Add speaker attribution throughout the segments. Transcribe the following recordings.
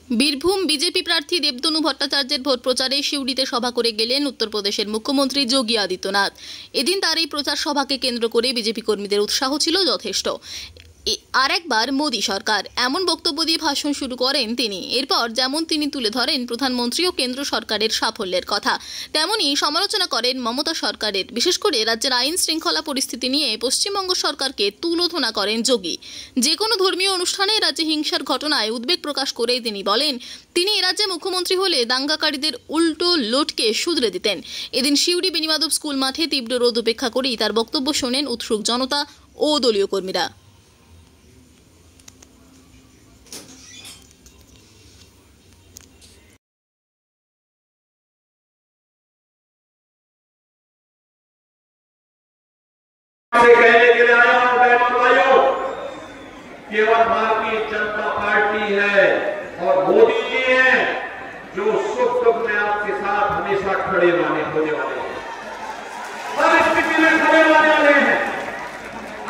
Speaker 1: Birbhum BJP প্রার্থী দেবতনু ভট্টাচার্যের vote প্রচারে সিউড়িতে সভা করে গেলেন উত্তরপ্রদেশের মুখ্যমন্ত্রী যোগী আদিত্যনাথ। এদিন তার এই প্রচার সভাকে কেন্দ্র করে বিজেপি কর্মীদের উৎসাহ ছিল যথেষ্ট। আর একবার মোদী সরকার এমন বক্তব্য দিয়ে ভাষণ শুরু করেন তিনি। এরপর যেমন তিনি তুলে ধরেন প্রধানমন্ত্রী ও কেন্দ্র সরকারের সাফল্যের কথা, তেমনই সমালোচনা করেন মমতা সরকারের। বিশেষ করে রাজ্যের আইন শৃঙ্খলা পরিস্থিতি নিয়ে পশ্চিমবঙ্গ সরকারকে তুলোধনা করেন যোগী। যে কোনো ধর্মীয় অনুষ্ঠানে রাজ্যে হিংসার ঘটনায় উদ্বেগ প্রকাশ করে তিনি বলেন, তিনি এ রাজ্যে মুখ্যমন্ত্রী হলে দাঙ্গাকারীদের উল্টো লোটকে শুধরে দিতেন। এদিন সিউড়ি বেনিমাধব স্কুল মাঠে তীব্র রোদ উপেক্ষা করেই তার বক্তব্য শোনেন উৎসুক জনতা ও দলীয় কর্মীরা।
Speaker 2: कहने के लिए आया हूं बहनों भाइयों, केवल भारतीय जनता पार्टी है और मोदी जी हैं जो सुख दुख में आपके साथ हमेशा खड़े होने वाले हैं, हर स्थिति में खड़े होने वाले हैं।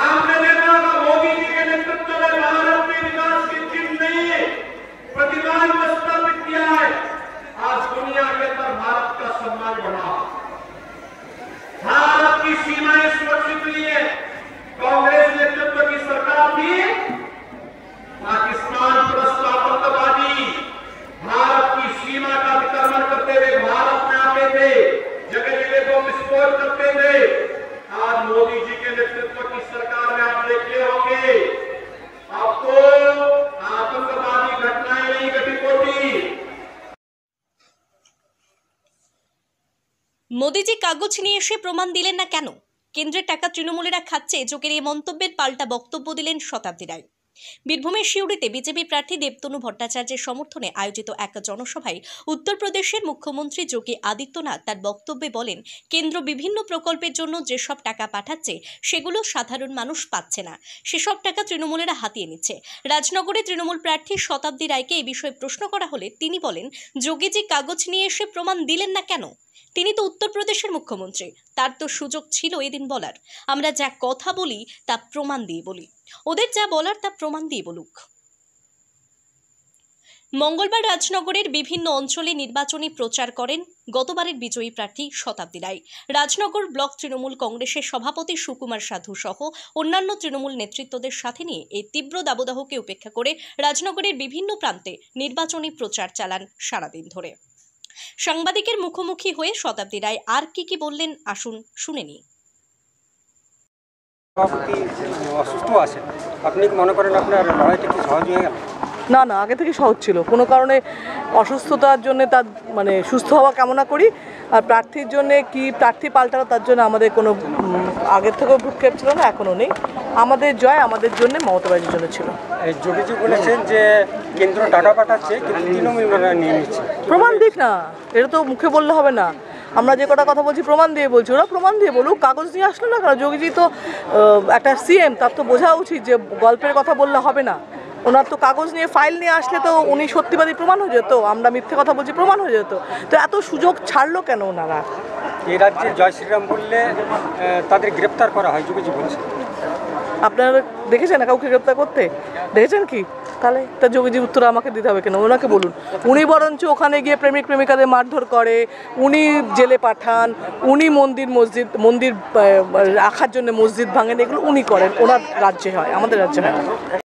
Speaker 2: आपने देखा होगा मोदी जी के नेतृत्व में भारत में विकास की चिन्ह नहीं है, प्रतिमान स्थापित किया है। आज दुनिया के अंदर भारत का सम्मान बढ़ा, भारत की सीमाएं सुरक्षित हुई है। कांग्रेस नेतृत्व की सरकार थी, पाकिस्तान परस्त आतंकवादी भारत की सीमा का अतिक्रमण करते हुए भारत में आते थे, जगह जगह को विस्फोट करते थे। आज मोदी जी के नेतृत्व की सरकार में आप देखे होंगे, आपको आतंकवादी घटनाएं नहीं घटित होती।
Speaker 3: মোদিজি কাগজ নিয়ে এসে প্রমাণ দিলেন না কেন? কেন্দ্রের টাকা তৃণমূলেরা খাচ্ছে, যোগের এই মন্তব্যের পাল্টা বক্তব্য দিলেন শতাব্দী রায়। বীরভূমের সিউড়িতে বিজেপি প্রার্থী দেবতনু ভট্টাচার্যের সমর্থনে আয়োজিত এক জনসভায় উত্তরপ্রদেশের মুখ্যমন্ত্রী যোগী আদিত্যনাথ তার বক্তব্যে বলেন, কেন্দ্র বিভিন্ন প্রকল্পের জন্য যেসব টাকা পাঠাচ্ছে সেগুলো সাধারণ মানুষ পাচ্ছে না, সেসব টাকা তৃণমূলেরা হাতিয়ে নিচ্ছে। রাজনগরে তৃণমূল প্রার্থী শতাব্দী রায়কে এই বিষয়ে প্রশ্ন করা হলে তিনি বলেন, যোগীজি কাগজ নিয়ে এসে প্রমাণ দিলেন না কেন? তিনি তো উত্তরপ্রদেশের মুখ্যমন্ত্রী, তার তো সুযোগ ছিল এদিন বলার। আমরা যা কথা বলি তা প্রমাণ দিয়ে বলি, ওদের যা বলার তা প্রমাণ দিয়ে বলুক। মঙ্গলবার রাজনগরের বিভিন্ন অঞ্চলে নির্বাচনী প্রচার করেন গতবারের বিজয়ী প্রার্থী শতাব্দী রায়। রাজনগর ব্লক তৃণমূল কংগ্রেসের সভাপতি সুকুমার সাধু সহ অন্যান্য তৃণমূল নেতৃত্বদের সাথে নিয়ে এই তীব্র দাবদাহকে উপেক্ষা করে রাজনগরের বিভিন্ন প্রান্তে নির্বাচনী প্রচার চালান সারাদিন ধরে। সাংবাদিকের মুখোমুখি হয়ে শতাব্দী রায় আর কি বললেন আসুন শুনে নিই।
Speaker 4: অসুস্থ আছেন, আপনি কি মনে করেন আপনার লড়াইটা কি সহজ হয়ে গেল?
Speaker 5: না না, আগে থেকে সহজ ছিল। কোনো কারণে অসুস্থতার জন্য তার সুস্থ হওয়া কামনা করি। আর প্রার্থীর জন্য কি প্রার্থী পাল্টানো, তার জন্য আমাদের কোনো আগের থেকেও ভ্রুক্ষেপ ছিল না, এখনও নেই। আমাদের জয় আমাদের জন্য, মমতা ব্যানার্জির জন্য ছিল।
Speaker 4: যোগীজি বলেছেন যে কেন্দ্র টাকা পাঠাচ্ছে কিন্তু তৃণমূল নিয়ে নিচ্ছে।
Speaker 5: প্রমাণ দিক না, এটা তো মুখে বললে হবে না। আমরা যে কটা কথা বলছি প্রমাণ দিয়ে বলছি, ওরা প্রমাণ দিয়ে বলুক। কাগজ নিয়ে আসলো না কেন? যোগীজি তো একটা সিএম, তার তো বোঝা উচিত যে গল্পের কথা বললে হবে না। ওনার তো কাগজ নিয়ে ফাইল নিয়ে আসলে তো উনি সত্যিবাদী প্রমাণ হয়ে যেত, আমরা মিথ্যে কথা বলছি প্রমাণ হয়ে যেত। তো এত সুযোগ ছাড়লো কেন ওনারা?
Speaker 4: এই রাজ্যে জয় শ্রীরাম বললে তাদের গ্রেপ্তার করা হয়, যোগীজি বলছে।
Speaker 5: আপনারা দেখেছেন না কাউকে গ্রেপ্তার করতে? দেখেছেন কি? তাহলে তা যোগীজি উত্তর আমাকে দিতে হবে কেন? ওনাকে বলুন। উনি বরঞ্চ ওখানে গিয়ে প্রেমিক প্রেমিকাদের মারধর করে, উনি জেলে পাঠান, উনি মন্দির রাখার জন্য মসজিদ ভাঙেন, এগুলো উনি করেন। ওনার রাজ্যে হয়, আমাদের রাজ্যে হয়।